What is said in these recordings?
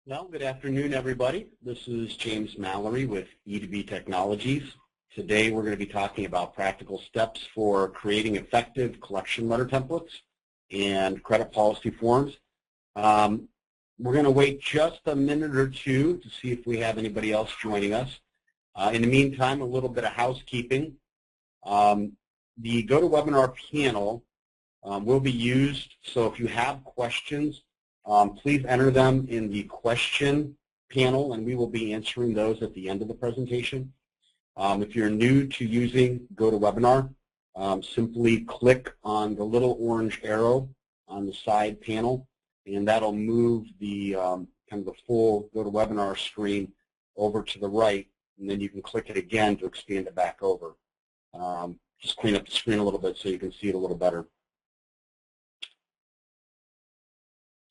Well, good afternoon, everybody. This is James Mallory with E2B Technologies. Today we're going to be talking about practical steps for creating effective collection letter templates and credit policy forms. We're going to wait just a minute or two to see if we have anybody else joining us. In the meantime, a little bit of housekeeping. The GoToWebinar panel will be used, so if you have questions, please enter them in the question panel, and we will be answering those at the end of the presentation. If you're new to using GoToWebinar, simply click on the little orange arrow on the side panel, and that'll move the kind of the full GoToWebinar screen over to the right, and then you can click it again to expand it back over. Just clean up the screen a little bit so you can see it a little better.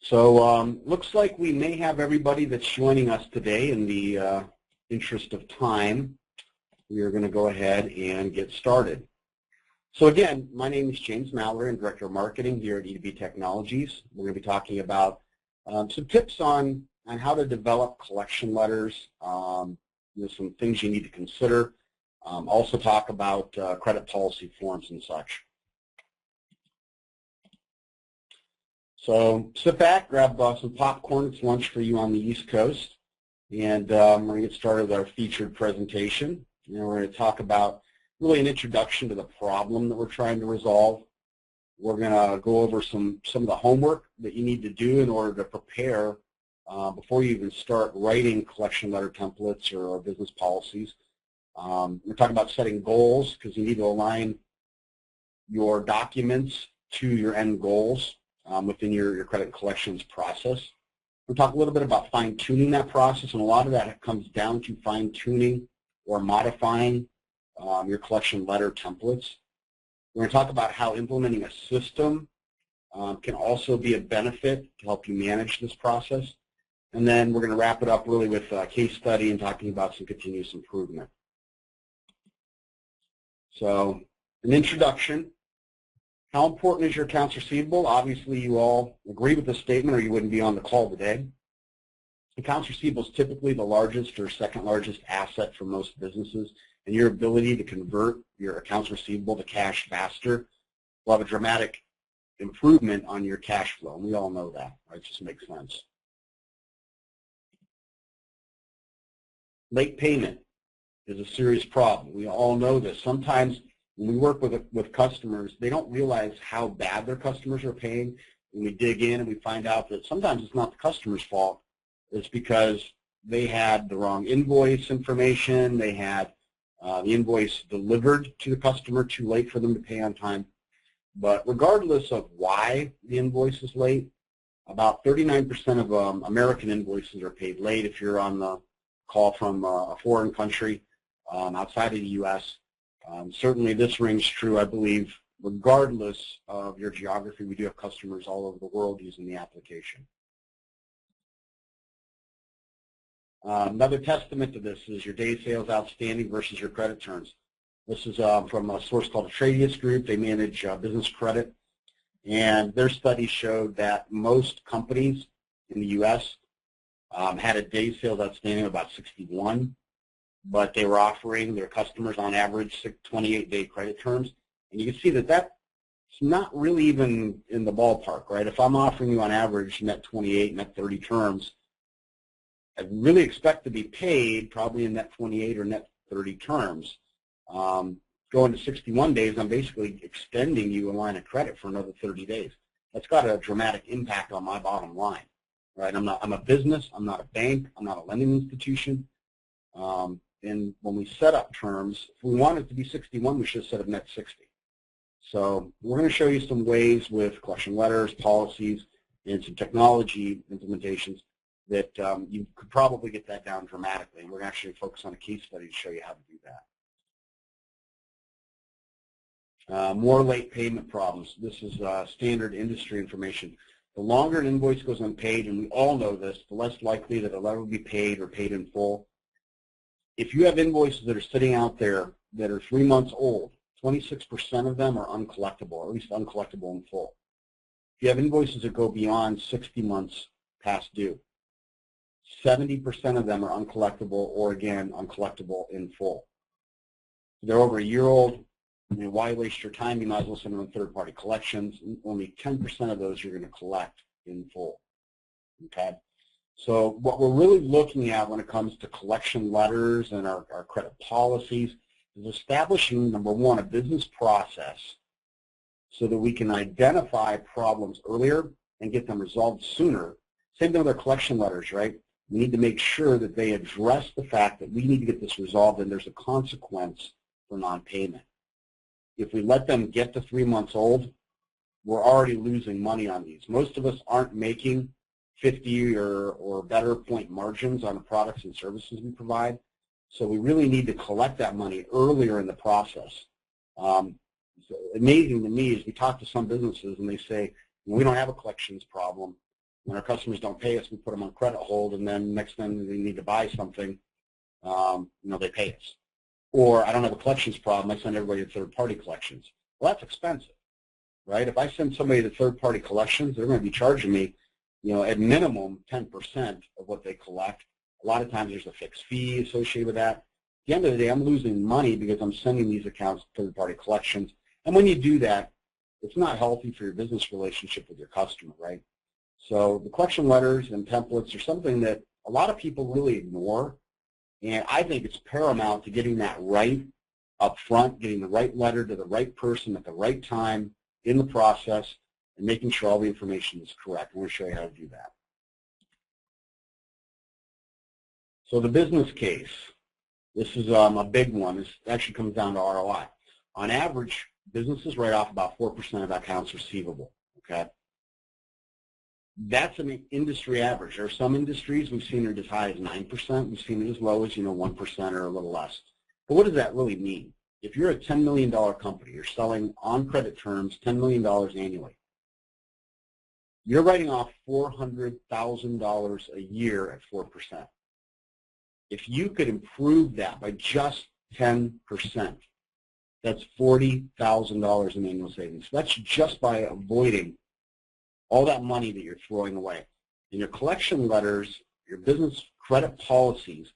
So looks like we may have everybody that's joining us today. In the interest of time, we are going to go ahead and get started. So again, my name is James Mallory. I'm Director of Marketing here at E2B Technologies. We're going to be talking about some tips on how to develop collection letters, some things you need to consider. Also talk about credit policy forms and such. So sit back, grab some popcorn. It's lunch for you on the East Coast. And we're going to get started with our featured presentation. And we're going to talk about really an introduction to the problem that we're trying to resolve. We're going to go over some of the homework that you need to do in order to prepare before you even start writing collection letter templates or business policies. We're talking about setting goals because you need to align your documents to your end goals within your credit collections process. We'll talk a little bit about fine-tuning that process, and a lot of that comes down to fine-tuning or modifying your collection letter templates. We're going to talk about how implementing a system can also be a benefit to help you manage this process. And then we're going to wrap it up really with a case study and talking about some continuous improvement. So an introduction. How important is your accounts receivable? Obviously, you all agree with this statement or you wouldn't be on the call today. Accounts receivable is typically the largest or second largest asset for most businesses, and your ability to convert your accounts receivable to cash faster will have a dramatic improvement on your cash flow, and we all know that, right? It just makes sense. Late payment is a serious problem. We all know this. Sometimes when we work with customers, they don't realize how bad their customers are paying. When we dig in and we find out that sometimes it's not the customer's fault, it's because they had the wrong invoice information, they had the invoice delivered to the customer too late for them to pay on time. But regardless of why the invoice is late, about 39% of American invoices are paid late. If you're on the call from a foreign country outside of the U.S., certainly this rings true, I believe, regardless of your geography. We do have customers all over the world using the application. Another testament to this is your day sales outstanding versus your credit terms. This is from a source called Tradius Group. They manage business credit, and their study showed that most companies in the U.S. had a day sales outstanding of about 61. But they were offering their customers on average 28-day credit terms. And you can see that that's not really even in the ballpark, right? If I'm offering you on average net 28, net 30 terms, I really expect to be paid probably in net 28 or net 30 terms. Going to 61 days, I'm basically extending you a line of credit for another 30 days. That's got a dramatic impact on my bottom line, right? I'm a business, I'm not a bank, I'm not a lending institution. And when we set up terms, if we want it to be 61, we should set up net 60. So we're going to show you some ways with collection letters, policies, and some technology implementations that you could probably get that down dramatically. And we're going to actually focus on a case study to show you how to do that. More late payment problems. This is standard industry information. The longer an invoice goes unpaid, and we all know this, the less likely that it'll ever be paid or paid in full. If you have invoices that are sitting out there that are 3 months old, 26% of them are uncollectible, or at least uncollectible in full. If you have invoices that go beyond 60 months past due, 70% of them are uncollectible, or again, uncollectible in full. They're over a year old. I mean, why waste your time? You might as well send them in third-party collections. Only 10% of those you're going to collect in full. Okay? So what we're really looking at when it comes to collection letters and our credit policies is establishing, number one, a business process so that we can identify problems earlier and get them resolved sooner. Same thing with our collection letters, right? We need to make sure that they address the fact that we need to get this resolved and there's a consequence for non-payment. If we let them get to 3 months old, we're already losing money on these. Most of us aren't making 50 or better point margins on the products and services we provide. So we really need to collect that money earlier in the process. So amazing to me is we talk to some businesses and they say, we don't have a collections problem. When our customers don't pay us, we put them on credit hold, and then next time they need to buy something, they pay us. Or I don't have a collections problem, I send everybody to third-party collections. Well, that's expensive, right? If I send somebody to third-party collections, they're going to be charging me, at minimum 10% of what they collect. A lot of times there's a fixed fee associated with that. At the end of the day, I'm losing money because I'm sending these accounts to third-party collections. And when you do that, it's not healthy for your business relationship with your customer, right? So the collection letters and templates are something that a lot of people really ignore. And I think it's paramount to getting that right up front, getting the right letter to the right person at the right time in the process, and making sure all the information is correct. I'm going to show you how to do that. So the business case, this is a big one. This actually comes down to ROI. On average, businesses write off about 4% of accounts receivable, okay? That's an industry average. There are some industries we've seen it as high as 9%. We've seen it as low as 1% or a little less. But what does that really mean? If you're a $10 million company, you're selling on credit terms $10 million annually. You're writing off $400,000 a year at 4%. If you could improve that by just 10%, that's $40,000 in annual savings. That's just by avoiding all that money that you're throwing away. And your collection letters, your business credit policies,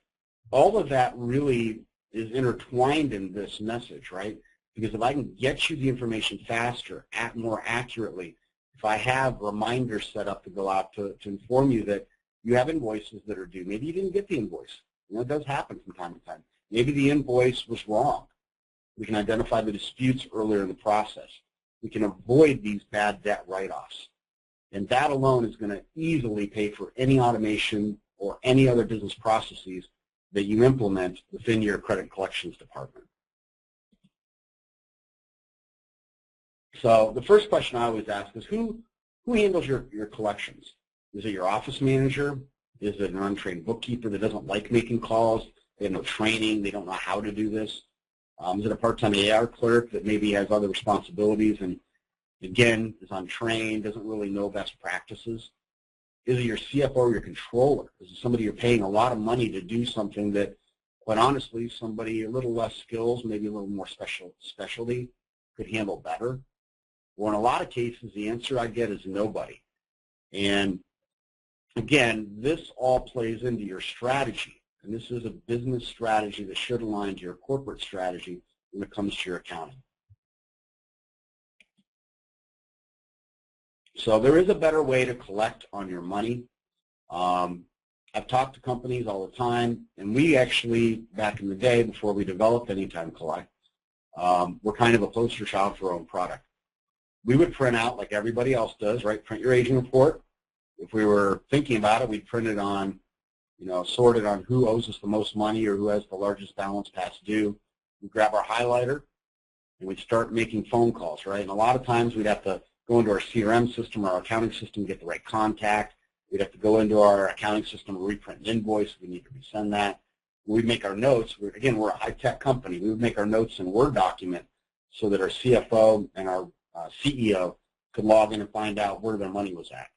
all of that really is intertwined in this message, right? Because if I can get you the information faster, more accurately, if I have reminders set up to go out to inform you that you have invoices that are due, maybe you didn't get the invoice. It does happen from time to time. Maybe the invoice was wrong. We can identify the disputes earlier in the process. We can avoid these bad debt write-offs. And that alone is going to easily pay for any automation or any other business processes that you implement within your credit collections department. So the first question I always ask is, who handles your collections? Is it your office manager? Is it an untrained bookkeeper that doesn't like making calls? They have no training. They don't know how to do this. Is it a part-time AR clerk that maybe has other responsibilities and, again, is untrained, doesn't really know best practices? Is it your CFO or your controller? Is it somebody you're paying a lot of money to do something that, quite honestly, somebody a little less skills, maybe a little more specialty, could handle better? Well, in a lot of cases, the answer I get is nobody. And, again, this all plays into your strategy. And this is a business strategy that should align to your corporate strategy when it comes to your accounting. So there is a better way to collect on your money. I've talked to companies all the time, and we actually, back in the day, before we developed Anytime Collect, we're kind of a poster child for our own product. We would print out, like everybody else does, right? Print your aging report. If we were thinking about it, we'd print it on, sorted on who owes us the most money or who has the largest balance past due. We'd grab our highlighter, and we'd start making phone calls, right? And a lot of times we'd have to go into our CRM system or our accounting system, get the right contact. We'd have to go into our accounting system and reprint an invoice. We need to resend that. We'd make our notes. Again, we're a high-tech company. We would make our notes in a Word document so that our CFO and our CEO could log in and find out where their money was at.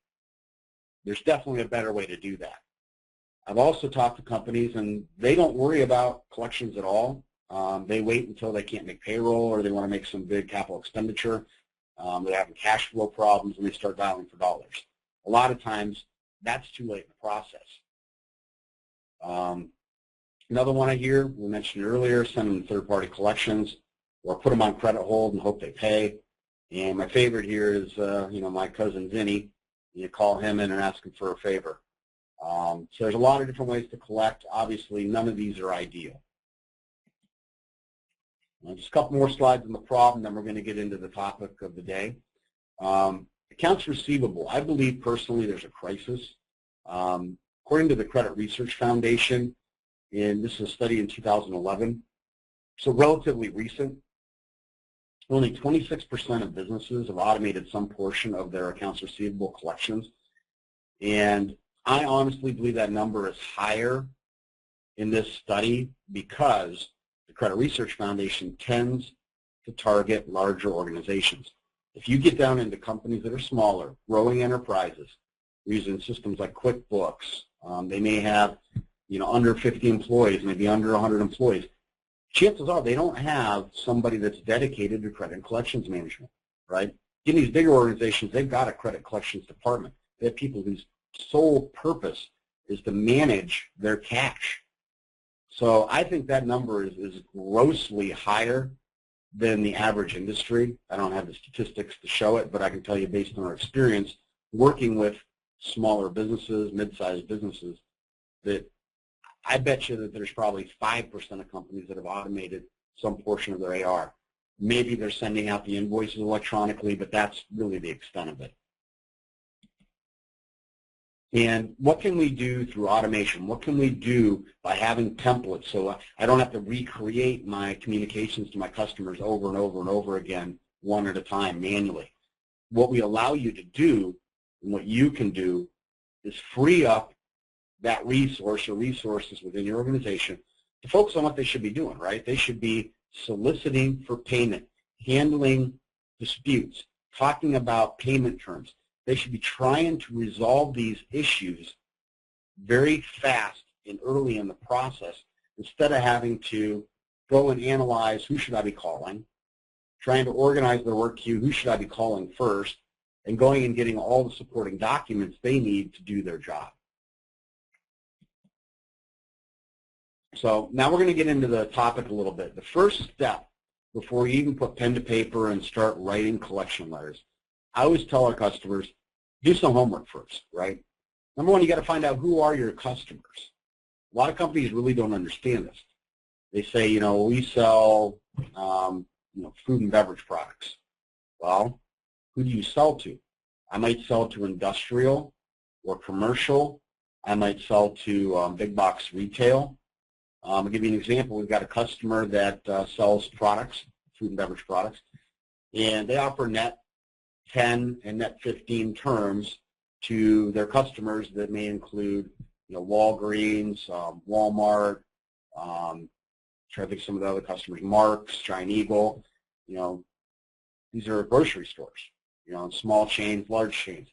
There's definitely a better way to do that. I've also talked to companies, and they don't worry about collections at all. They wait until they can't make payroll or they want to make some big capital expenditure. They're having cash flow problems, and they start dialing for dollars. A lot of times, that's too late in the process. Another one I hear, we mentioned earlier, send them to third-party collections or put them on credit hold and hope they pay. And my favorite here is, my cousin Vinny. You call him in and ask him for a favor. So there's a lot of different ways to collect. Obviously, none of these are ideal. Just a couple more slides on the problem, then we're going to get into the topic of the day. Accounts receivable. I believe personally there's a crisis. According to the Credit Research Foundation, and this is a study in 2011, so relatively recent, only 26% of businesses have automated some portion of their accounts receivable collections. And I honestly believe that number is higher in this study because the Credit Research Foundation tends to target larger organizations. If you get down into companies that are smaller, growing enterprises, using systems like QuickBooks, they may have under 50 employees, maybe under 100 employees. Chances are they don't have somebody that's dedicated to credit and collections management, right? In these bigger organizations, they've got a credit collections department. They have people whose sole purpose is to manage their cash. So I think that number is grossly higher than the average industry. I don't have the statistics to show it, but I can tell you based on our experience working with smaller businesses, mid-sized businesses, that I bet you that there's probably 5% of companies that have automated some portion of their AR. Maybe they're sending out the invoices electronically, but that's really the extent of it. And what can we do through automation? What can we do by having templates so I don't have to recreate my communications to my customers over and over and over again, one at a time, manually? What we allow you to do and what you can do is free up that resource or resources within your organization to focus on what they should be doing, right? They should be soliciting for payment, handling disputes, talking about payment terms. They should be trying to resolve these issues very fast and early in the process instead of having to go and analyze who should I be calling, trying to organize their work queue, who should I be calling first, and going and getting all the supporting documents they need to do their job. So now we're going to get into the topic a little bit. The first step before you even put pen to paper and start writing collection letters, I always tell our customers, do some homework first, right? Number one, you got to find out who are your customers. A lot of companies really don't understand this. They say, we sell, food and beverage products. Well, who do you sell to? I might sell to industrial or commercial. I might sell to big box retail. I'll give you an example. We've got a customer that sells products, food and beverage products, and they offer net 10 and net 15 terms to their customers that may include, Walgreens, Walmart, trying to think of some of the other customers, Marks, Giant Eagle. These are grocery stores, small chains, large chains.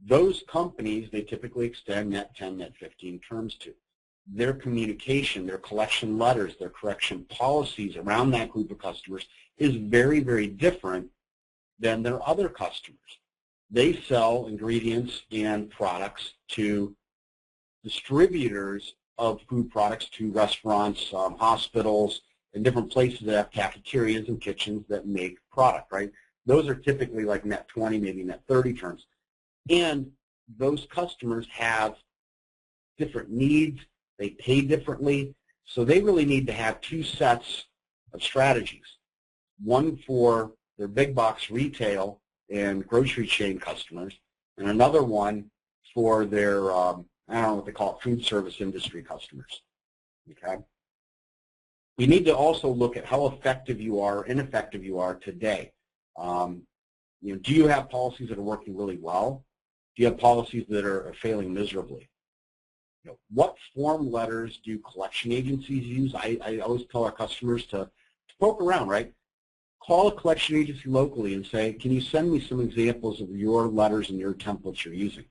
Those companies, they typically extend net 10, net 15 terms to. Their communication, their collection letters, their correction policies around that group of customers is very, very different than their other customers. They sell ingredients and products to distributors of food products to restaurants, hospitals, and different places that have cafeterias and kitchens that make product, right? Those are typically like net 20, maybe net 30 terms. And those customers have different needs. They pay differently. So they really need to have two sets of strategies. One for their big box retail and grocery chain customers, and another one for their, I don't know what they call it, food service industry customers. Okay? We need to also look at how effective you are, ineffective you are today. Do you have policies that are working really well? Do you have policies that are failing miserably? What form letters do collection agencies use? I always tell our customers to poke around, right? Call a collection agency locally and say, can you send me some examples of your letters and your templates you're using?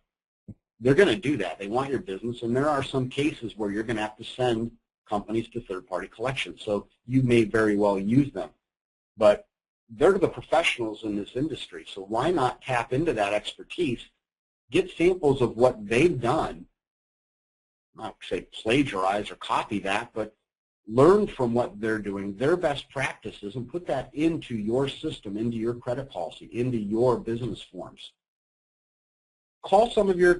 They're going to do that. They want your business, and there are some cases where you're going to have to send companies to third-party collections, so you may very well use them. But they're the professionals in this industry, so why not tap into that expertise, get samples of what they've done, not say plagiarize or copy that, but learn from what they're doing, their best practices, and put that into your system, into your credit policy, into your business forms. Call some of your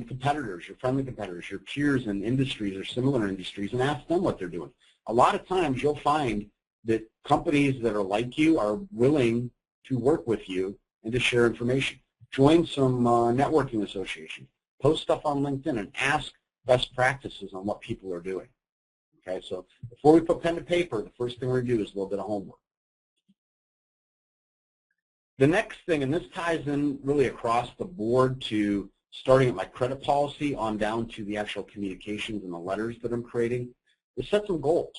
competitors, your friendly competitors, your peers in industries or similar industries, and ask them what they're doing. A lot of times you'll find that companies that are like you are willing to work with you and to share information. Join some networking associations. Post stuff on LinkedIn and ask best practices on what people are doing. Okay, so before we put pen to paper, the first thing we're going to do is a little bit of homework. The next thing, and this ties in really across the board to starting at my credit policy on down to the actual communications and the letters that I'm creating, is set some goals.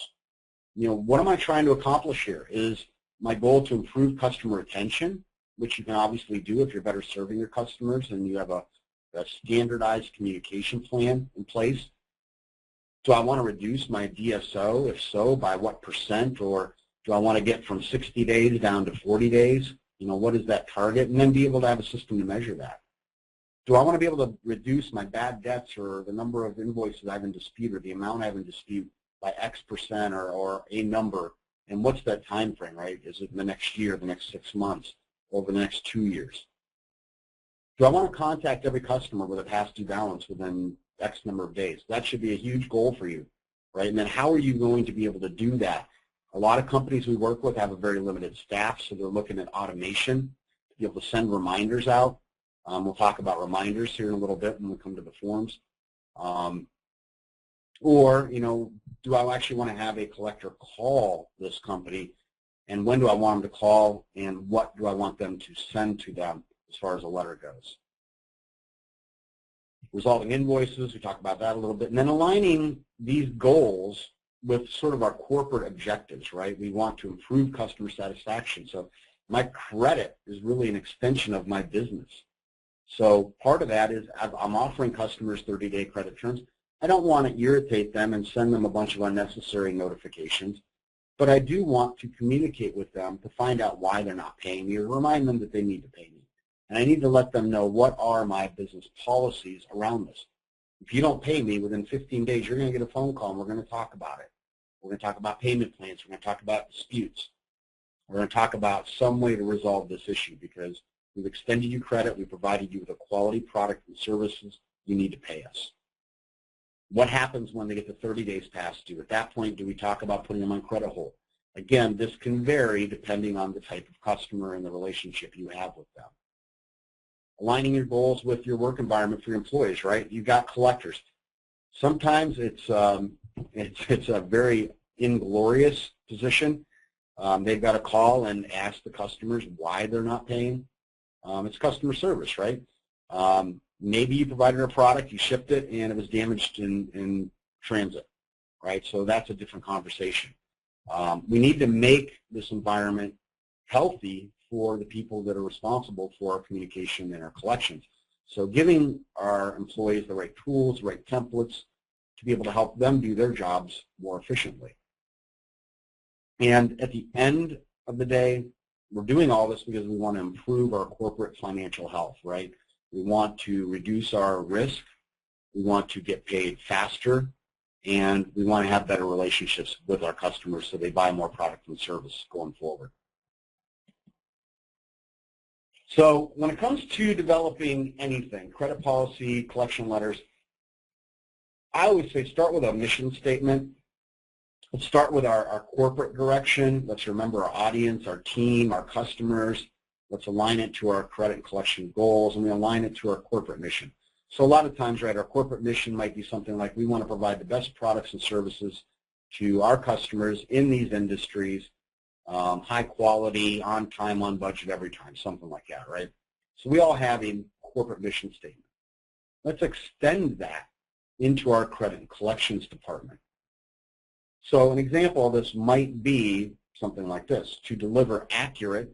You know, what am I trying to accomplish here? Is my goal to improve customer retention, which you can obviously do if you're better serving your customers and you have a standardized communication plan in place? Do I want to reduce my DSO? If so, by what %? Or do I want to get from 60 days down to 40 days? You know, what is that target? And then be able to have a system to measure that. Do I want to be able to reduce my bad debts or the number of invoices I have in dispute or the amount I have in dispute by X% or a number? And what's that time frame, right? Is it the next year, the next 6 months, over the next 2 years? Do I want to contact every customer with a past due balance within X number of days? That should be a huge goal for you, right? And then how are you going to be able to do that? A lot of companies we work with have a very limited staff, so they're looking at automation to be able to send reminders out. We'll talk about reminders here in a little bit when we come to the forms. Or, you know, do I actually want to have a collector call this company, and when do I want them to call, and what do I want them to send to them as far as a letter goes? Resolving invoices, we talked about that a little bit, and then aligning these goals with sort of our corporate objectives, right? We want to improve customer satisfaction. So my credit is really an extension of my business. So part of that is I'm offering customers 30-day credit terms. I don't want to irritate them and send them a bunch of unnecessary notifications, but I do want to communicate with them to find out why they're not paying me or remind them that they need to pay me. And I need to let them know what are my business policies around this. If you don't pay me within 15 days, you're going to get a phone call and we're going to talk about it. We're going to talk about payment plans. We're going to talk about disputes. We're going to talk about some way to resolve this issue because we've extended you credit. We've provided you with a quality product and services. You need to pay us. What happens when they get to 30 days past due? At that point, do we talk about putting them on credit hold? Again, this can vary depending on the type of customer and the relationship you have with them. Aligning your goals with your work environment for your employees, right? You've got collectors. Sometimes it's a very inglorious position. They've got to call and ask the customers why they're not paying. It's customer service, right? Maybe you provided a product, you shipped it, and it was damaged in transit, right? So that's a different conversation. We need to make this environment healthy for the people that are responsible for our communication and our collections. So giving our employees the right tools, the right templates to be able to help them do their jobs more efficiently. And at the end of the day, we're doing all this because we want to improve our corporate financial health, right? We want to reduce our risk, we want to get paid faster, and we want to have better relationships with our customers so they buy more product and service going forward. So when it comes to developing anything, credit policy, collection letters, I always say start with a mission statement. Let's start with our corporate direction. Let's remember our audience, our team, our customers. Let's align it to our credit and collection goals, and we align it to our corporate mission. So a lot of times, right, our corporate mission might be something like we want to provide the best products and services to our customers in these industries, high quality, on time, on budget, every time, something like that, right? So we all have a corporate mission statement. Let's extend that into our credit and collections department. So an example of this might be something like this: to deliver accurate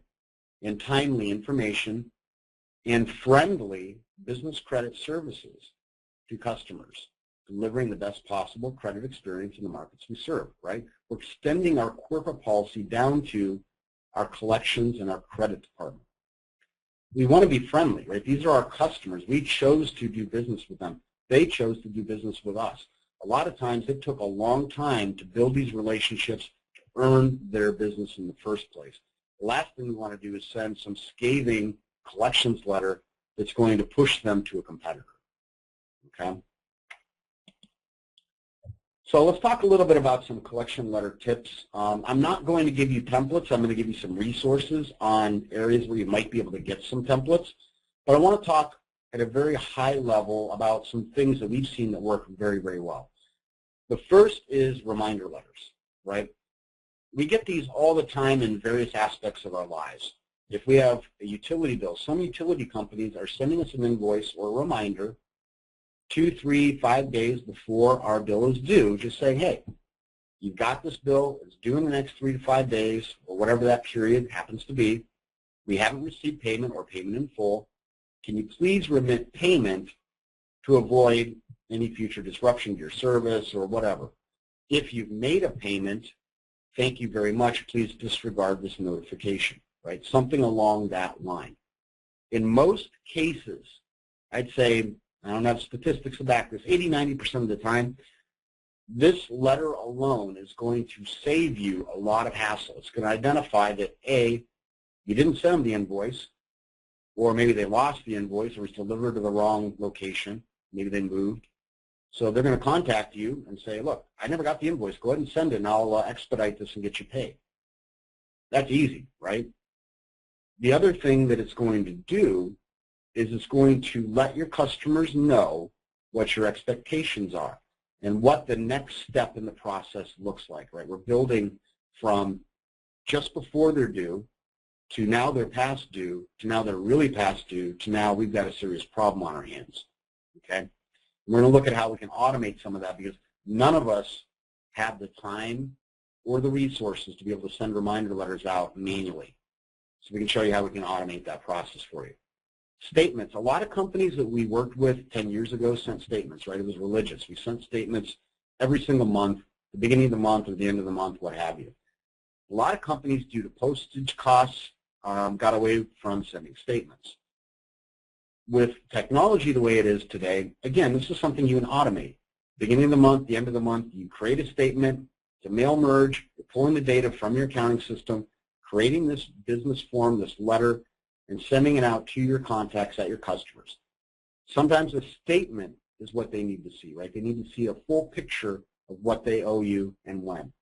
and timely information and friendly business credit services to customers, delivering the best possible credit experience in the markets we serve, right? We're extending our corporate policy down to our collections and our credit department. We want to be friendly, right? These are our customers. We chose to do business with them. they chose to do business with us. A lot of times it took a long time to build these relationships to earn their business in the first place. The last thing we want to do is send some scathing collections letter that's going to push them to a competitor. Okay? So let's talk a little bit about some collection letter tips. I'm not going to give you templates. I'm going to give you some resources on areas where you might be able to get some templates. But I want to talk at a very high level about some things that we've seen that work very, very well. The first is reminder letters, right? We get these all the time in various aspects of our lives. If we have a utility bill, some utility companies are sending us an invoice or a reminder 2, 3, 5 days before our bill is due, just saying, hey, you've got this bill, it's due in the next 3 to 5 days, or whatever that period happens to be. We haven't received payment or payment in full. Can you please remit payment to avoid any future disruption to your service or whatever? If you've made a payment, thank you very much. Please disregard this notification, right? Something along that line. In most cases, I'd say, I don't have statistics to back this, 80, 90% of the time, this letter alone is going to save you a lot of hassle. It's going to identify that, A, you didn't send them the invoice, or maybe they lost the invoice or it was delivered to the wrong location. Maybe they moved. So they're going to contact you and say, look, I never got the invoice. Go ahead and send it, and I'll expedite this and get you paid. That's easy, right? The other thing that it's going to do is it's going to let your customers know what your expectations are and what the next step in the process looks like, right? We're building from just before they're due to now they're past due to now they're really past due to now we've got a serious problem on our hands, okay? We're going to look at how we can automate some of that because none of us have the time or the resources to be able to send reminder letters out manually. So we can show you how we can automate that process for you. Statements. A lot of companies that we worked with 10 years ago sent statements, right? It was religious. We sent statements every single month, the beginning of the month or the end of the month, what have you. A lot of companies, due to postage costs, got away from sending statements. With technology the way it is today, again, this is something you can automate. Beginning of the month, the end of the month, you create a statement, it's a mail merge, you're pulling the data from your accounting system, creating this business form, this letter, and sending it out to your contacts at your customers. Sometimes a statement is what they need to see, right? They need to see a full picture of what they owe you and when.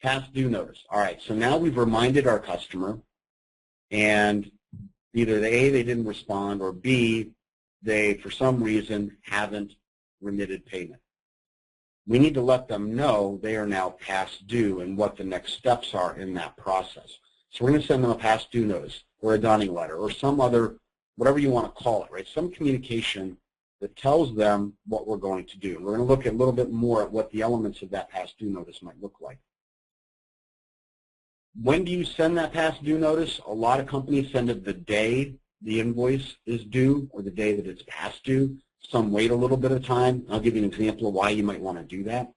Past due notice. All right, so now we've reminded our customer, and either A, they didn't respond, or B, they, for some reason, haven't remitted payment. We need to let them know they are now past due and what the next steps are in that process. So we're going to send them a past due notice or a dunning letter or some other, whatever you want to call it, right? Some communication that tells them what we're going to do. We're going to look a little bit more at what the elements of that past due notice might look like. When do you send that past due notice? A lot of companies send it the day the invoice is due or the day that it's past due. Some wait a little bit of time. I'll give you an example of why you might want to do that.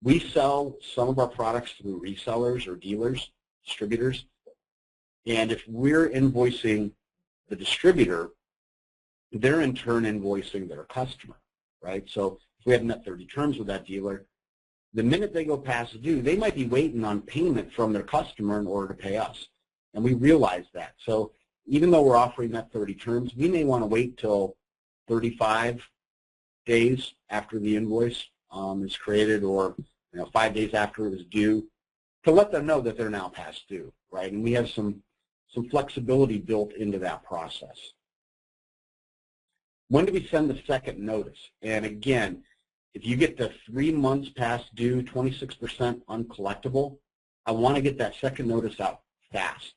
We sell some of our products through resellers or dealers, distributors. And if we're invoicing the distributor, they're in turn invoicing their customer, right? So if we have net 30 terms with that dealer, the minute they go past due, they might be waiting on payment from their customer in order to pay us. And we realize that. So even though we're offering net 30 terms, we may want to wait till 35 days after the invoice is created or 5 days after it was due to let them know that they're now past due, right? And we have some flexibility built into that process. When do we send the second notice? And again, if you get to 3 months past due, 26% uncollectible, I want to get that second notice out fast.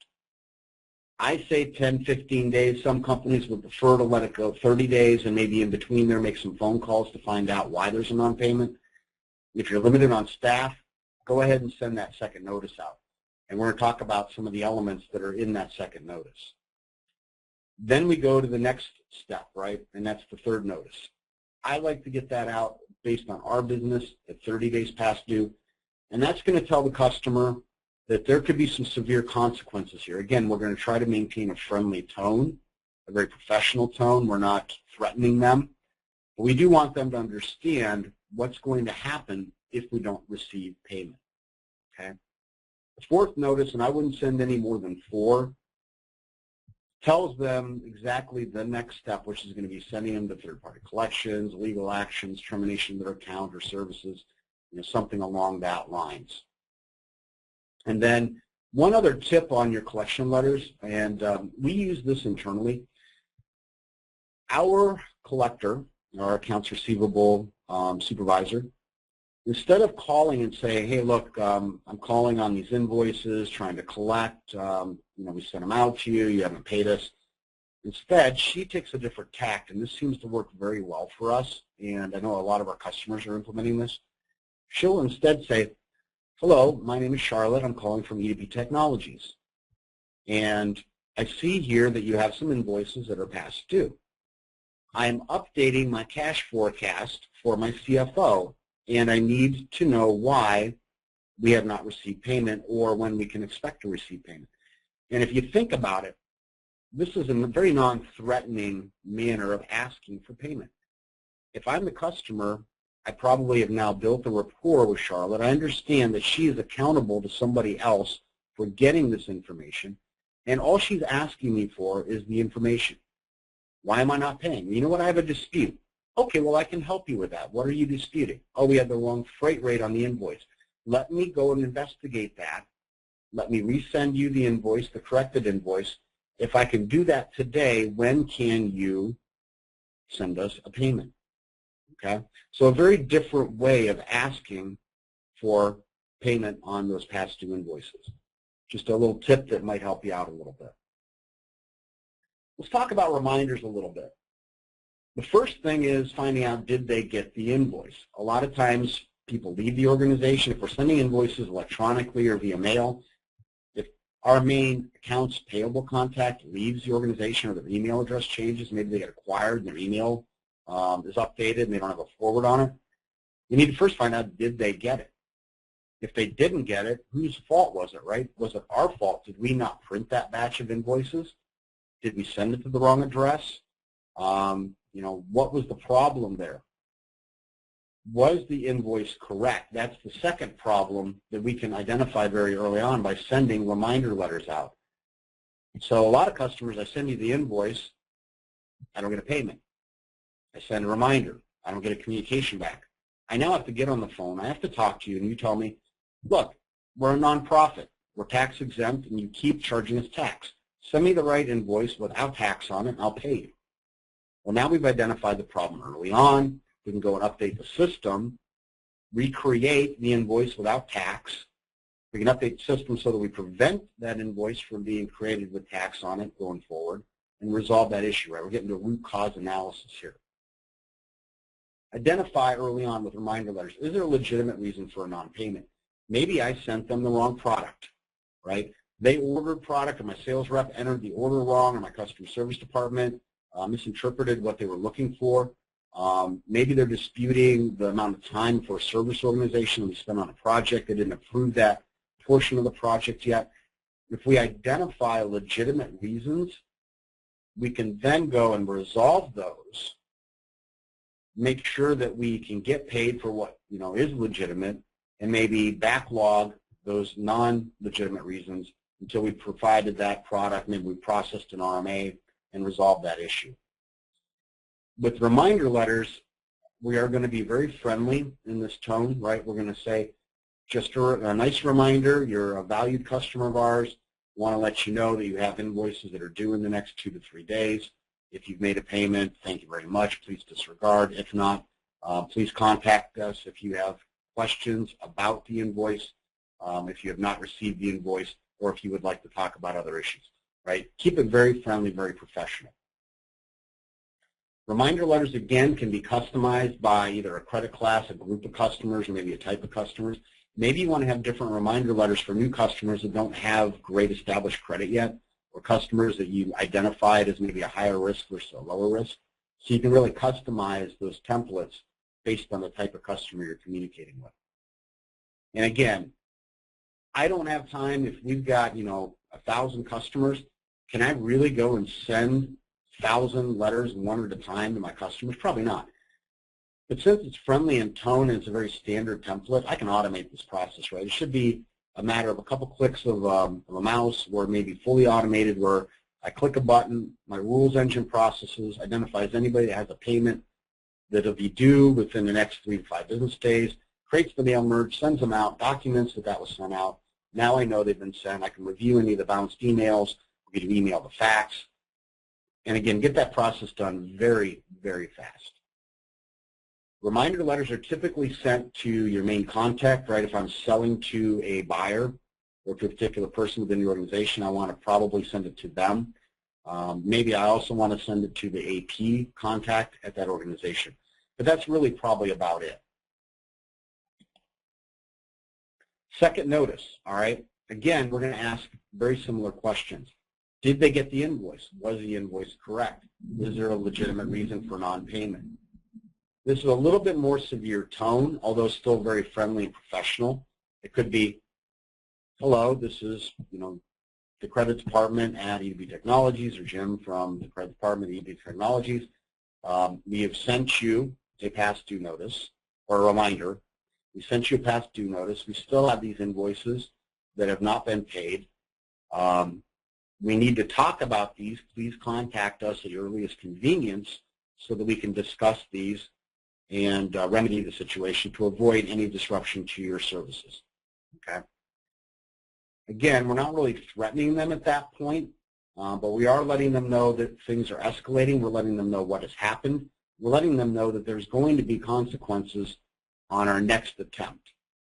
I say 10, 15 days. Some companies would prefer to let it go 30 days and maybe in between there make some phone calls to find out why there's a non-payment. If you're limited on staff, go ahead and send that second notice out. And we're going to talk about some of the elements that are in that second notice. Then we go to the next step, right? And that's the third notice. I like to get that out based on our business at 30 days past due. And that's going to tell the customer that there could be some severe consequences here. Again, we're going to try to maintain a friendly tone, a very professional tone. We're not threatening them. But we do want them to understand what's going to happen if we don't receive payment. Okay. The fourth notice, and I wouldn't send any more than 4, tells them exactly the next step, which is going to be sending them to third-party collections, legal actions, termination of their account or services, something along that lines. And then one other tip on your collection letters, and we use this internally. Our collector, our accounts receivable supervisor, instead of calling and saying, hey, look, I'm calling on these invoices, trying to collect, we sent them out to you, you haven't paid us. Instead, she takes a different tact, and this seems to work very well for us, and I know a lot of our customers are implementing this. She'll instead say, hello, my name is Charlotte, I'm calling from E2B Technologies, and I see here that you have some invoices that are past due. I'm updating my cash forecast for my CFO, and I need to know why we have not received payment or when we can expect to receive payment. And if you think about it, this is a very non-threatening manner of asking for payment. If I'm the customer, I probably have now built a rapport with Charlotte. I understand that she is accountable to somebody else for getting this information, and all she's asking me for is the information. Why am I not paying? You know what, I have a dispute. Okay, well, I can help you with that. What are you disputing? Oh, we had the wrong freight rate on the invoice. Let me go and investigate that. Let me resend you the invoice, the corrected invoice. If I can do that today, when can you send us a payment? Okay? So a very different way of asking for payment on those past due invoices. Just a little tip that might help you out a little bit. Let's talk about reminders a little bit. The first thing is finding out, did they get the invoice? A lot of times people leave the organization. If we're sending invoices electronically or via mail, if our main accounts payable contact leaves the organization or their email address changes, maybe they get acquired and their email is updated and they don't have a forward on it, you need to first find out, did they get it? If they didn't get it, whose fault was it, right? Was it our fault? Did we not print that batch of invoices? Did we send it to the wrong address? What was the problem there? Was the invoice correct? That's the second problem that we can identify very early on by sending reminder letters out. So a lot of customers, I send you the invoice, I don't get a payment. I send a reminder, I don't get a communication back. I now have to get on the phone, I have to talk to you, and you tell me, look, we're a nonprofit, we're tax exempt, and you keep charging us tax. Send me the right invoice without tax on it, and I'll pay you. Well, now we've identified the problem early on. We can go and update the system, recreate the invoice without tax. We can update the system so that we prevent that invoice from being created with tax on it going forward and resolve that issue, right? We're getting to root cause analysis here. Identify early on with reminder letters. Is there a legitimate reason for a non-payment? Maybe I sent them the wrong product, right? They ordered product, or my sales rep entered the order wrong, or my customer service department misinterpreted what they were looking for. Maybe they're disputing the amount of time for a service organization that we spent on a project. They didn't approve that portion of the project yet. If we identify legitimate reasons, we can then go and resolve those, make sure that we can get paid for what is legitimate, and maybe backlog those non-legitimate reasons until we provided that product, maybe we processed an RMA and resolved that issue. With reminder letters, we are going to be very friendly in this tone, right? We're going to say, just a nice reminder, you're a valued customer of ours. We want to let you know that you have invoices that are due in the next 2 to 3 days. If you've made a payment, thank you very much. Please disregard. If not, please contact us if you have questions about the invoice, if you have not received the invoice, or if you would like to talk about other issues, right? Keep it very friendly, very professional. Reminder letters, again, can be customized by either a credit class, a group of customers, or maybe a type of customers. Maybe you want to have different reminder letters for new customers that don't have great established credit yet, or customers that you identified as maybe a higher risk versus a lower risk. So you can really customize those templates based on the type of customer you're communicating with. And again, I don't have time. If we've got 1,000 customers, can I really go and send 1,000 letters one at a time to my customers? Probably not. But since it's friendly in tone and it's a very standard template, I can automate this process, right? It should be a matter of a couple clicks of a mouse, or maybe fully automated, where I click a button, my rules engine processes, identifies anybody that has a payment that'll be due within the next 3 to 5 business days, creates the mail merge, sends them out, documents that was sent out. Now I know they've been sent. I can review any of the bounced emails, get an email to fax, and again, get that process done very, very fast. Reminder letters are typically sent to your main contact, right? If I'm selling to a buyer or to a particular person within the organization, I want to probably send it to them. Maybe I also want to send it to the AP contact at that organization. But that's really probably about it. Second notice, all right? Again, we're going to ask very similar questions. Did they get the invoice? Was the invoice correct? Is there a legitimate reason for non-payment? This is a little bit more severe tone, although still very friendly and professional. It could be, hello, this is, the credit department at EDB Technologies, or Jim from the credit department at EDB Technologies. We have sent you a past due notice, or a reminder. We sent you a past due notice. We still have these invoices that have not been paid. We need to talk about these. Please contact us at your earliest convenience so that we can discuss these and remedy the situation to avoid any disruption to your services. Okay. Again, we're not really threatening them at that point, but we are letting them know that things are escalating. We're letting them know what has happened. We're letting them know that there's going to be consequences on our next attempt.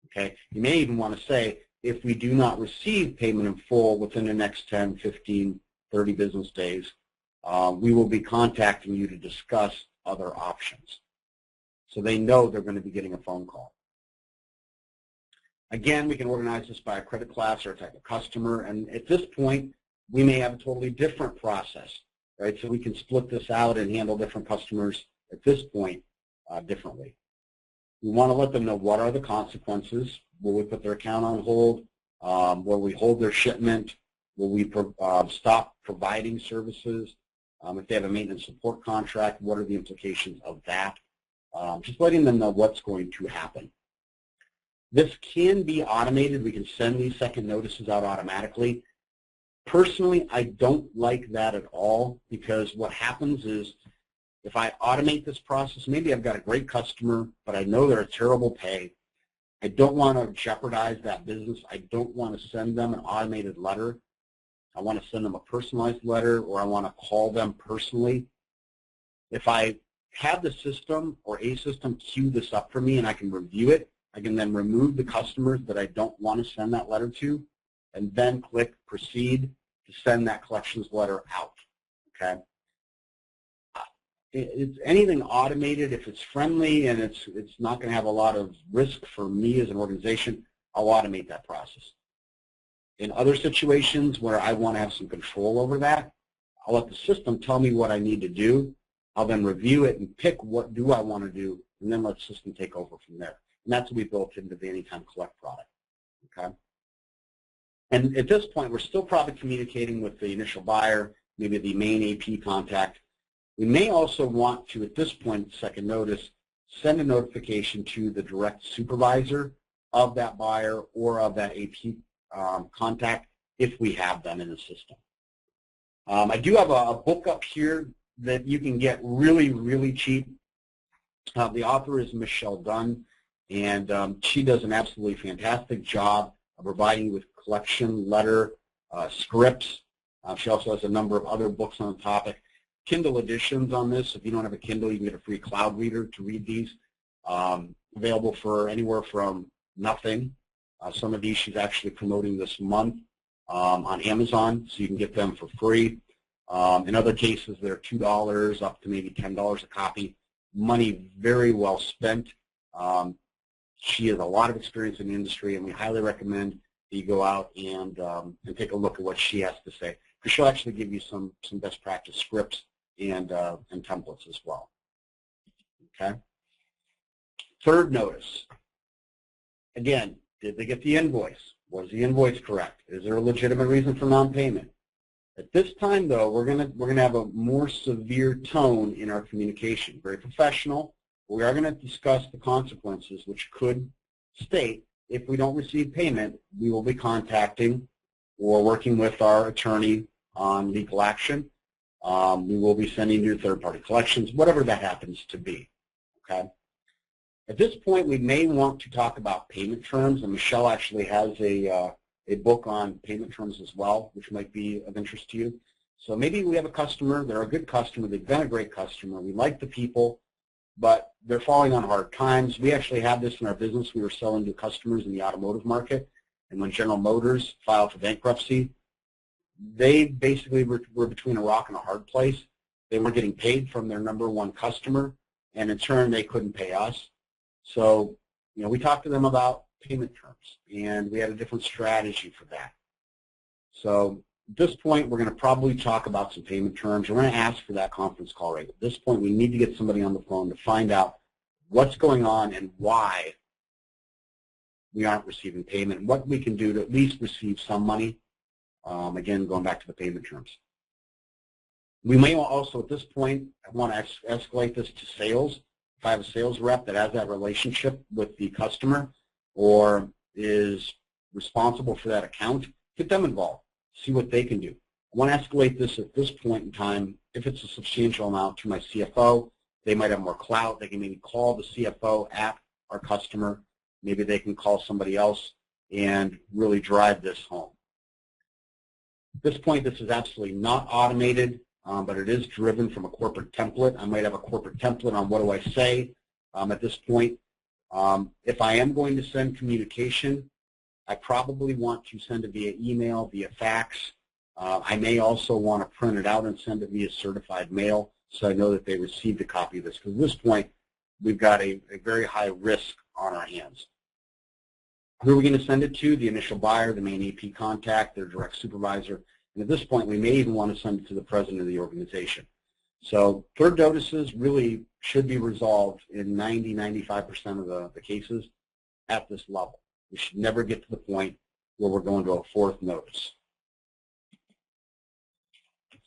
Okay. You may even want to say, if we do not receive payment in full within the next 10, 15, 30 business days, we will be contacting you to discuss other options. So they know they're going to be getting a phone call. Again, we can organize this by a credit class or a type of customer, and at this point, we may have a totally different process, right? So we can split this out and handle different customers at this point differently. We want to let them know what are the consequences. Will we put their account on hold? Will we hold their shipment? Will we stop providing services? If they have a maintenance support contract, what are the implications of that? Just letting them know what's going to happen. This can be automated. We can send these second notices out automatically. Personally, I don't like that at all, because what happens is, if I automate this process, maybe I've got a great customer, but I know they're a terrible pay. I don't want to jeopardize that business. I don't want to send them an automated letter. I want to send them a personalized letter, or I want to call them personally. If I have the system or a system queue this up for me and I can review it, I can then remove the customers that I don't want to send that letter to, and then click proceed to send that collections letter out. Okay. It's anything automated, if it's friendly and it's not going to have a lot of risk for me as an organization, I'll automate that process. In other situations where I want to have some control over that, I'll let the system tell me what I need to do. I'll then review it and pick what do I want to do, and then let the system take over from there. And that's what we built into the Anytime Collect product. Okay. And at this point, we're still probably communicating with the initial buyer, maybe the main AP contact. We may also want to, at this point, second notice, send a notification to the direct supervisor of that buyer or of that AP contact if we have them in the system. I do have a book up here that you can get really, really cheap. The author is Michelle Dunn, and she does an absolutely fantastic job of providing you with collection, letter, scripts. She also has a number of other books on the topic. Kindle editions on this. If you don't have a Kindle, you can get a free cloud reader to read these. Available for anywhere from nothing. Some of these she's actually promoting this month on Amazon, so you can get them for free. In other cases, they're $2 up to maybe $10 a copy. Money very well spent. She has a lot of experience in the industry, and we highly recommend that you go out and take a look at what she has to say, because she'll actually give you some best practice scripts and templates as well. Okay. Third notice. Again, did they get the invoice? Was the invoice correct? Is there a legitimate reason for non-payment? At this time, though, we're gonna have a more severe tone in our communication. Very professional. We are going to discuss the consequences, which could state if we don't receive payment, we will be contacting or working with our attorney on legal action. We will be sending you third-party collections, whatever that happens to be. Okay. At this point, we may want to talk about payment terms, and Michelle actually has a book on payment terms as well, which might be of interest to you. So maybe we have a customer, they're a good customer, they've been a great customer, we like the people, but they're falling on hard times. We actually have this in our business. We were selling to customers in the automotive market, and when General Motors filed for bankruptcy, they basically were between a rock and a hard place. They weren't getting paid from their #1 customer, and in turn, they couldn't pay us. So, we talked to them about payment terms, and we had a different strategy for that. So at this point, we're going to probably talk about some payment terms. We're going to ask for that conference call rate. At this point, we need to get somebody on the phone to find out what's going on and why we aren't receiving payment, what we can do to at least receive some money. Again, going back to the payment terms. We may also, at this point, want to escalate this to sales. If I have a sales rep that has that relationship with the customer or is responsible for that account, get them involved, see what they can do. I want to escalate this at this point in time. If it's a substantial amount, to my CFO. They might have more clout. They can maybe call the CFO at our customer. Maybe they can call somebody else and really drive this home. At this point, this is absolutely not automated, but it is driven from a corporate template. I might have a corporate template on what do I say at this point. If I am going to send communication, I probably want to send it via email, via fax. I may also want to print it out and send it via certified mail so I know that they received a copy of this. Because at this point, we've got a very high risk on our hands. Who are we going to send it to? The initial buyer, the main AP contact, their direct supervisor. And at this point, we may even want to send it to the president of the organization. So third notices really should be resolved in 90–95% of the cases at this level. We should never get to the point where we're going to a fourth notice.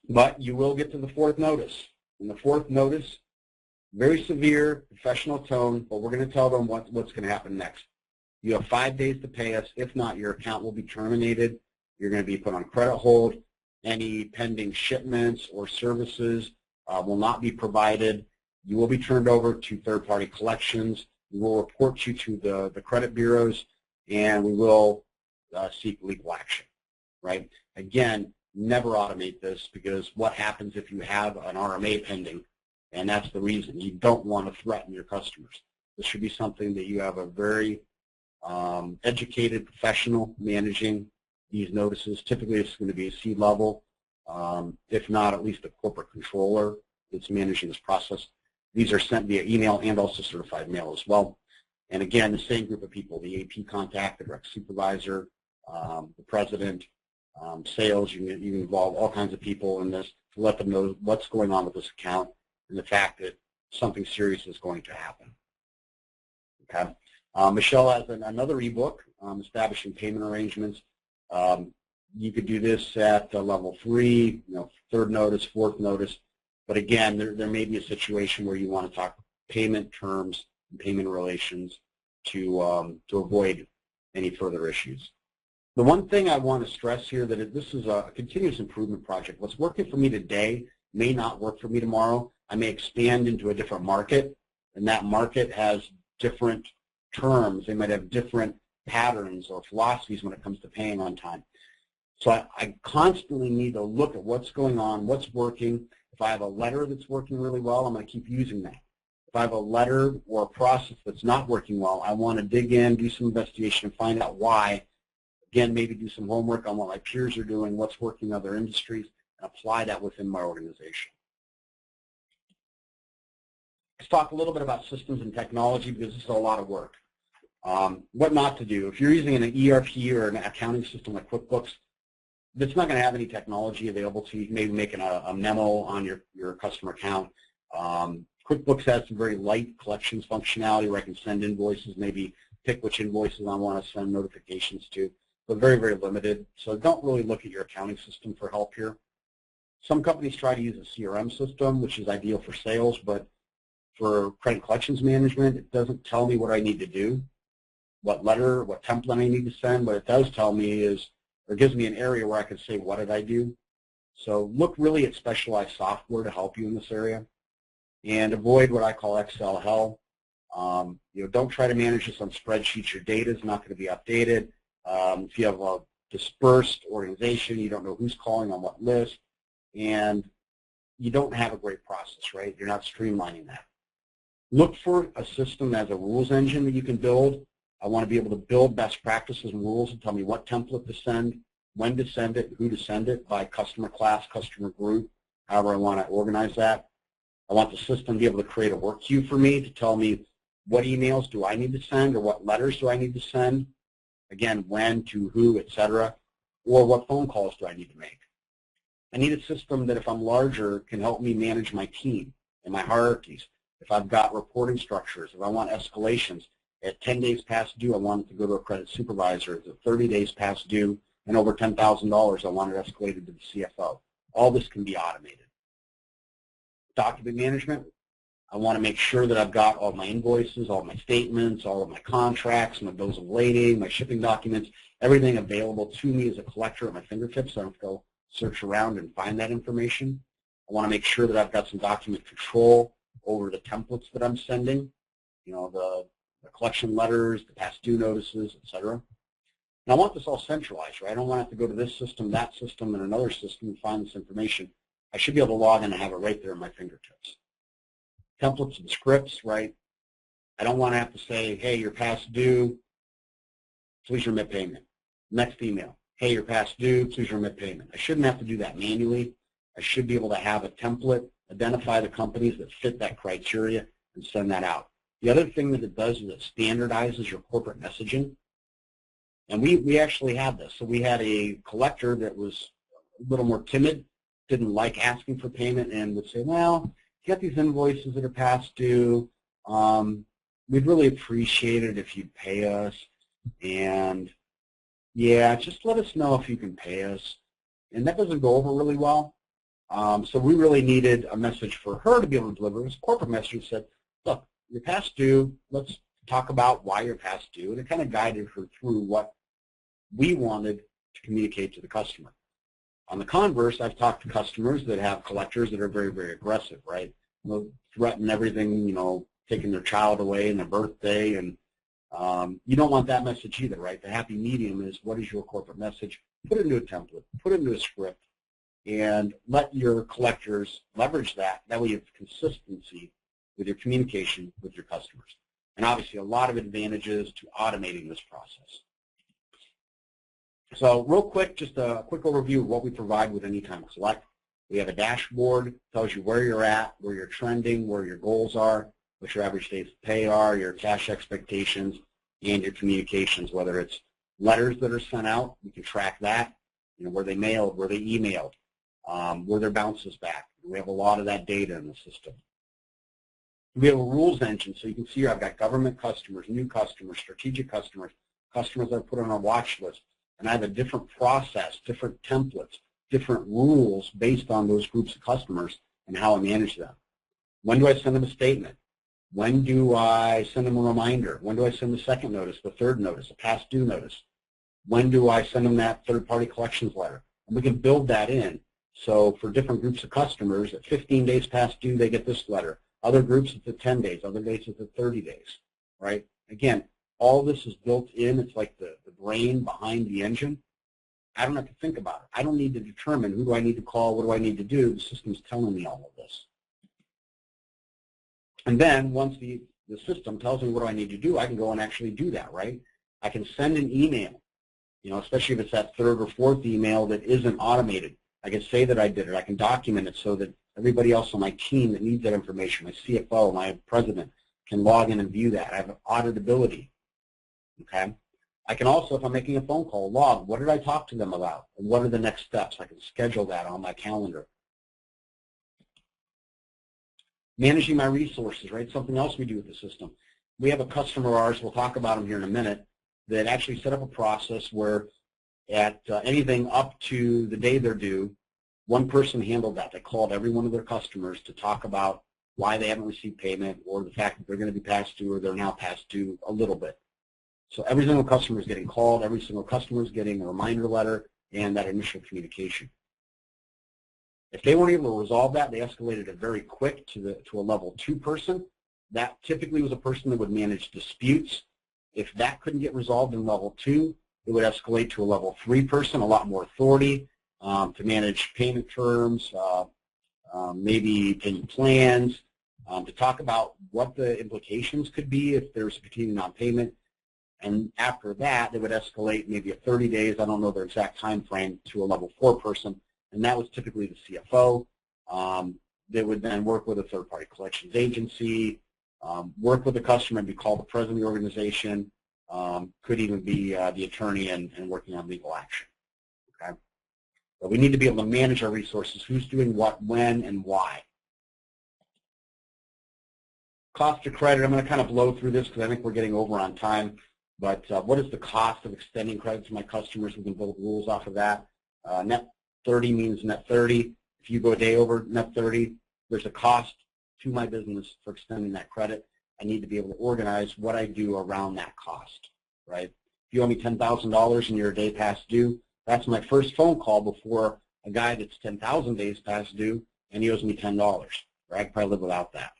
But you will get to the fourth notice. And the fourth notice, very severe, professional tone, but we're going to tell them what's going to happen next. You have 5 days to pay us. If not, your account will be terminated. You're going to be put on credit hold. Any pending shipments or services will not be provided. You will be turned over to third-party collections. We will report you to the credit bureaus, and we will seek legal action, right? Again, never automate this, because what happens if you have an RMA pending, and that's the reason. You don't want to threaten your customers. This should be something that you have a very educated professional managing these notices. Typically, it's going to be a C-level, if not at least a corporate controller that's managing this process. These are sent via email and also certified mail as well. And again, the same group of people, the AP contact, the direct supervisor, the president, sales. You can involve all kinds of people in this to let them know what's going on with this account and the fact that something serious is going to happen. Okay. Michelle has another ebook, Establishing Payment Arrangements. You could do this at level 3, third notice, fourth notice. But again, there may be a situation where you want to talk payment terms and payment relations to avoid any further issues. The one thing I want to stress here that this is a continuous improvement project. What's working for me today may not work for me tomorrow. I may expand into a different market, and that market has different terms. They might have different patterns or philosophies when it comes to paying on time. So I constantly need to look at what's going on, what's working. If I have a letter that's working really well, I'm going to keep using that. If I have a letter or a process that's not working well, I want to dig in, do some investigation, and find out why. Again, maybe do some homework on what my peers are doing, what's working in other industries, and apply that within my organization. Let's talk a little bit about systems and technology, because this is a lot of work. What not to do. If you're using an ERP or an accounting system like QuickBooks, that's not going to have any technology available to you. Maybe making a memo on your customer account. QuickBooks has some very light collections functionality where I can send invoices, maybe pick which invoices I want to send notifications to, but very, very limited. So don't really look at your accounting system for help here. Some companies try to use a CRM system, which is ideal for sales, but For credit collections management, it doesn't tell me what I need to do, what letter, what template I need to send. What it does tell me is, or gives me an area where I can say, what did I do? So look really at specialized software to help you in this area, and avoid what I call Excel hell. Don't try to manage this on spreadsheets. Your data is not going to be updated. If you have a dispersed organization, you don't know who's calling on what list, and you don't have a great process, right? You're not streamlining that. Look for a system as a rules engine that you can build. I want to be able to build best practices and rules and tell me what template to send, when to send it, who to send it, by customer class, customer group, however I want to organize that. I want the system to be able to create a work queue for me to tell me what emails do I need to send or what letters do I need to send, again, when, to who, etc., or what phone calls do I need to make. I need a system that, if I'm larger, can help me manage my team and my hierarchies. If I've got reporting structures, if I want escalations, at 10 days past due, I want it to go to a credit supervisor. At 30 days past due and over $10,000, I want it escalated to the CFO. All this can be automated. Document management, I want to make sure that I've got all my invoices, all my statements, all of my contracts, my bills of lading, my shipping documents, everything available to me as a collector at my fingertips, so I don't have to go search around and find that information. I want to make sure that I've got some document control over the templates that I'm sending, the collection letters, the past due notices, etc. And I want this all centralized, right? I don't want to have to go to this system, that system, and another system and find this information. I should be able to log in and have it right there at my fingertips. Templates and scripts, right? I don't want to have to say, hey, you're past due, please remit payment. Next email, hey, you're past due, please remit payment. I shouldn't have to do that manually. I should be able to have a template, identify the companies that fit that criteria, and send that out. The other thing that it does is it standardizes your corporate messaging. And we actually had this. So we had a collector that was a little more timid, didn't like asking for payment, and would say, well, you got these invoices that are past due. We'd really appreciate it if you'd pay us. And yeah, just let us know if you can pay us. And that doesn't go over really well. So we really needed a message for her to be able to deliver. It was a corporate message that said, look, you're past due. Let's talk about why you're past due. And it kind of guided her through what we wanted to communicate to the customer. On the converse, I've talked to customers that have collectors that are very, very aggressive, right? They'll threaten everything, taking their child away and their birthday, and you don't want that message either, right? The happy medium is, what is your corporate message? Put it into a template, put it into a script, and let your collectors leverage that. That way you have consistency with your communication with your customers. And obviously a lot of advantages to automating this process. So real quick, just a quick overview of what we provide with Anytime Collect. We have a dashboard, tells you where you're at, where you're trending, where your goals are, what your average days to pay are, your cash expectations, and your communications, whether it's letters that are sent out, we can track that, where they mailed, where they emailed, where their bounces back. We have a lot of that data in the system. We have a rules engine, so you can see here I've got government customers, new customers, strategic customers, customers that I put on our watch list, and I have a different process, different templates, different rules based on those groups of customers and how I manage them. When do I send them a statement? When do I send them a reminder? When do I send the second notice, the third notice, a past due notice? When do I send them that third-party collections letter? And we can build that in. So for different groups of customers, at 15 days past due, they get this letter. Other groups, it's at 10 days. Other days, it's at 30 days, right? Again, all this is built in. It's like the brain behind the engine. I don't have to think about it. I don't need to determine who do I need to call, what do I need to do. The system's telling me all of this. And then once the system tells me what do I need to do, I can go and actually do that, right? I can send an email, especially if it's that third or fourth email that isn't automated. I can say that I did it. I can document it so that everybody else on my team that needs that information, my CFO, my president, can log in and view that. I have auditability, okay? I can also, if I'm making a phone call, log what did I talk to them about and what are the next steps. I can schedule that on my calendar. Managing my resources, right? Something else we do with the system. We have a customer of ours, we'll talk about them here in a minute, that actually set up a process where at anything up to the day they're due, one person handled that. They called every one of their customers to talk about why they haven't received payment, or the fact that they're going to be past due or they're now past due a little bit. So every single customer is getting called, every single customer is getting a reminder letter and that initial communication. If they weren't able to resolve that, they escalated it very quick to a level 2 person. That typically was a person that would manage disputes. If that couldn't get resolved in level 2, it would escalate to a level 3 person, a lot more authority to manage payment terms, maybe payment plans, to talk about what the implications could be if there's a continuing non-payment. And after that, they would escalate maybe a 30 days, I don't know their exact time frame, to a level 4 person, and that was typically the CFO. They would then work with a third-party collections agency, work with the customer and be called the president of the organization, could even be the attorney and working on legal action. Okay? But we need to be able to manage our resources, who's doing what, when, and why. Cost of credit, I'm going to kind of blow through this because I think we're getting over on time. But what is the cost of extending credit to my customers? We can build rules off of that. Net 30 means net 30. If you go a day over net 30, there's a cost to my business for extending that credit. I need to be able to organize what I do around that cost, right? If you owe me $10,000 and you're a day past due, that's my first phone call before a guy that's 10,000 days past due and he owes me $10, right? I can probably live without that.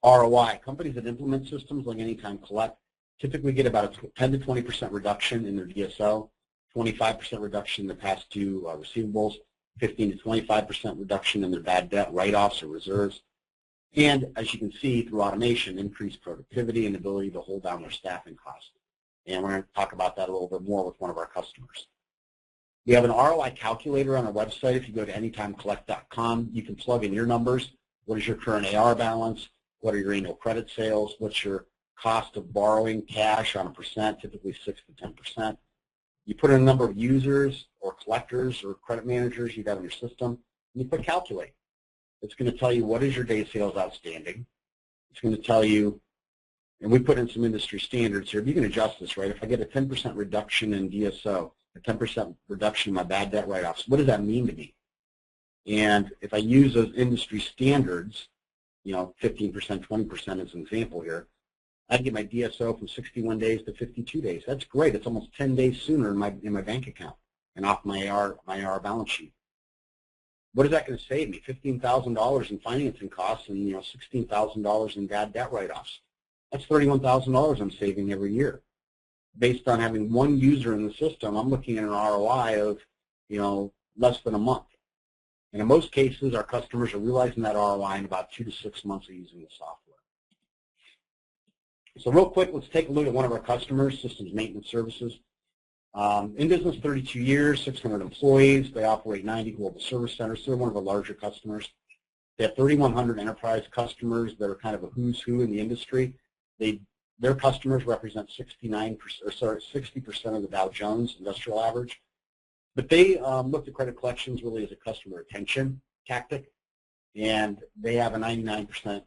ROI, companies that implement systems like Anytime Collect typically get about a 10 to 20% reduction in their DSO, 25% reduction in the past due receivables, 15 to 25% reduction in their bad debt write-offs or reserves, and as you can see through automation, increased productivity and ability to hold down their staffing costs. And we're going to talk about that a little bit more with one of our customers. We have an ROI calculator on our website. If you go to anytimecollect.com, you can plug in your numbers. What is your current AR balance? What are your annual credit sales? What's your cost of borrowing cash on a percent, typically 6 to 10%? You put in a number of users or collectors or credit managers you got in your system, and you put calculate. It's going to tell you what is your day sales outstanding. It's going to tell you, and we put in some industry standards here. You can adjust this, right? If I get a 10% reduction in DSO, a 10% reduction in my bad debt write-offs, what does that mean to me? And if I use those industry standards, 15%, 20% as an example here, I can get my DSO from 61 days to 52 days. That's great. It's almost 10 days sooner in my bank account and off my AR balance sheet. What is that going to save me? $15,000 in financing costs and $16,000 in bad debt write-offs. That's $31,000 I'm saving every year. Based on having one user in the system, I'm looking at an ROI of less than a month. And in most cases, our customers are realizing that ROI in about 2 to 6 months of using the software. So real quick, let's take a look at one of our customers, Systems Maintenance Services. In business 32 years, 600 employees. They operate 90 global service centers. So they're one of our larger customers. They have 3,100 enterprise customers that are kind of a who's who in the industry. Their customers represent 60% of the Dow Jones Industrial Average. But they looked at credit collections really as a customer retention tactic, and they have a 99.7%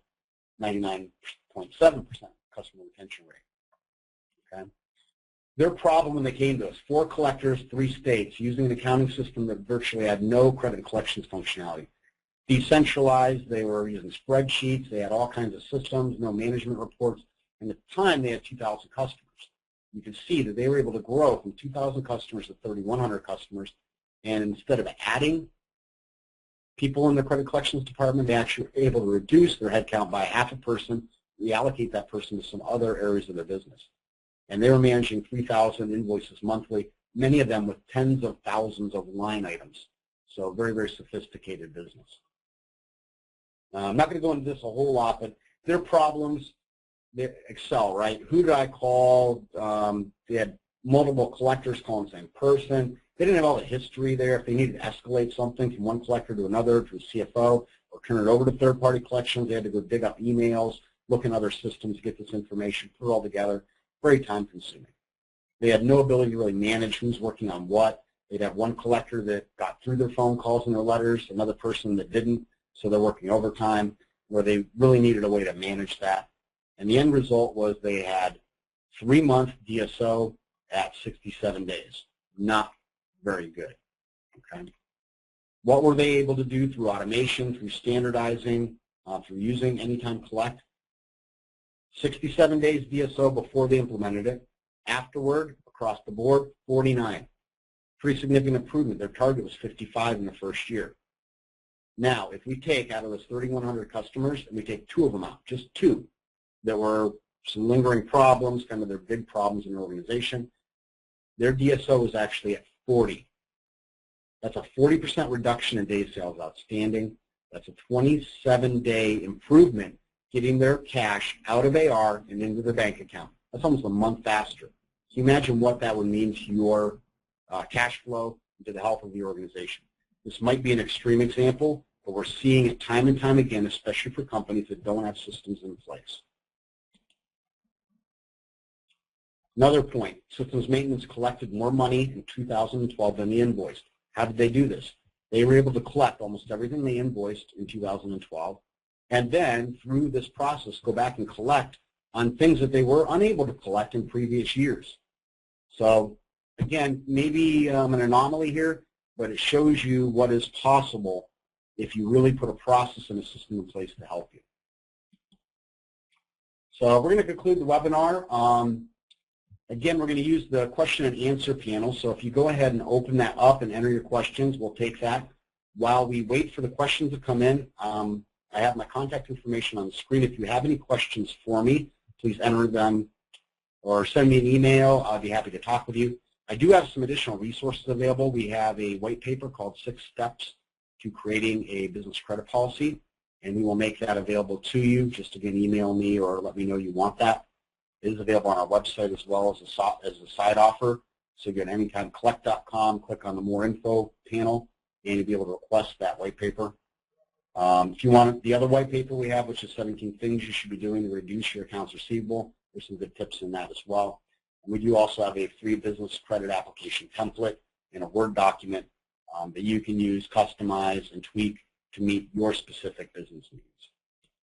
customer retention rate. Okay. Their problem when they came to us, 4 collectors, 3 states, using an accounting system that virtually had no credit collections functionality. Decentralized, they were using spreadsheets, they had all kinds of systems, no management reports, and at the time they had 2,000 customers. You can see that they were able to grow from 2,000 customers to 3,100 customers, and instead of adding people in the credit collections department, they actually were able to reduce their headcount by half a person, reallocate that person to some other areas of their business. And they were managing 3,000 invoices monthly, many of them with tens of thousands of line items. So very, very sophisticated business. I'm not going to go into this a whole lot, but their problems, Excel, right? Who did I call? They had multiple collectors calling the same person. They didn't have all the history there. If they needed to escalate something from one collector to another, to a CFO, or turn it over to third-party collections, they had to go dig up emails, look in other systems, get this information, put it all together. Very time-consuming. They had no ability to really manage who's working on what. They'd have one collector that got through their phone calls and their letters, another person that didn't, so they're working overtime, where they really needed a way to manage that. And the end result was they had 3-month DSO at 67 days. Not very good. Okay. What were they able to do through automation, through standardizing, through using Anytime Collect? 67 days DSO before they implemented it. Afterward, across the board, 49. Pretty significant improvement. Their target was 55 in the first year. Now, if we take out of those 3,100 customers and we take 2 of them out, just 2, that were some lingering problems, kind of their big problems in their organization, their DSO was actually at 40. That's a 40% reduction in days sales outstanding. That's a 27-day improvement, getting their cash out of AR and into their bank account. That's almost a month faster. Can you imagine what that would mean to your cash flow and to the health of the organization? This might be an extreme example, but we're seeing it time and time again, especially for companies that don't have systems in place. Another point, systems maintenance collected more money in 2012 than they invoiced. How did they do this? They were able to collect almost everything they invoiced in 2012, and then through this process go back and collect on things that they were unable to collect in previous years. So again, maybe an anomaly here, but it shows you what is possible if you really put a process and a system in place to help you. So we're going to conclude the webinar. Again, we're going to use the question and answer panel. So if you go ahead and open that up and enter your questions, we'll take that. While we wait for the questions to come in, I have my contact information on the screen. If you have any questions for me, please enter them or send me an email. I'll be happy to talk with you. I do have some additional resources available. We have a white paper called 6 Steps to Creating a Business Credit Policy, and we will make that available to you. Just again, email me or let me know you want that. It is available on our website as well as a side offer. So you go to anytimecollect.com, click on the More Info panel, and you'll be able to request that white paper. If you want the other white paper we have, which is 17 things you should be doing to reduce your accounts receivable, there's some good tips in that as well. And we do also have a free business credit application template in a Word document that you can use, customize, and tweak to meet your specific business needs.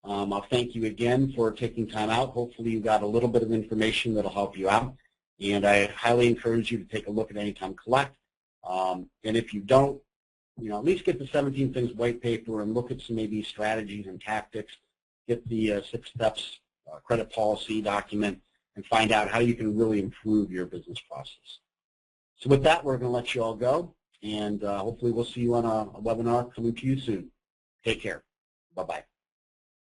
I'll thank you again for taking time out. Hopefully you got a little bit of information that will help you out. And I highly encourage you to take a look at Anytime Collect. And if you don't, at least get the 17 Things white paper and look at some maybe strategies and tactics. Get the 6 Steps credit policy document and find out how you can really improve your business process. So with that, we're going to let you all go. And hopefully we'll see you on a webinar coming to you soon. Take care. Bye-bye.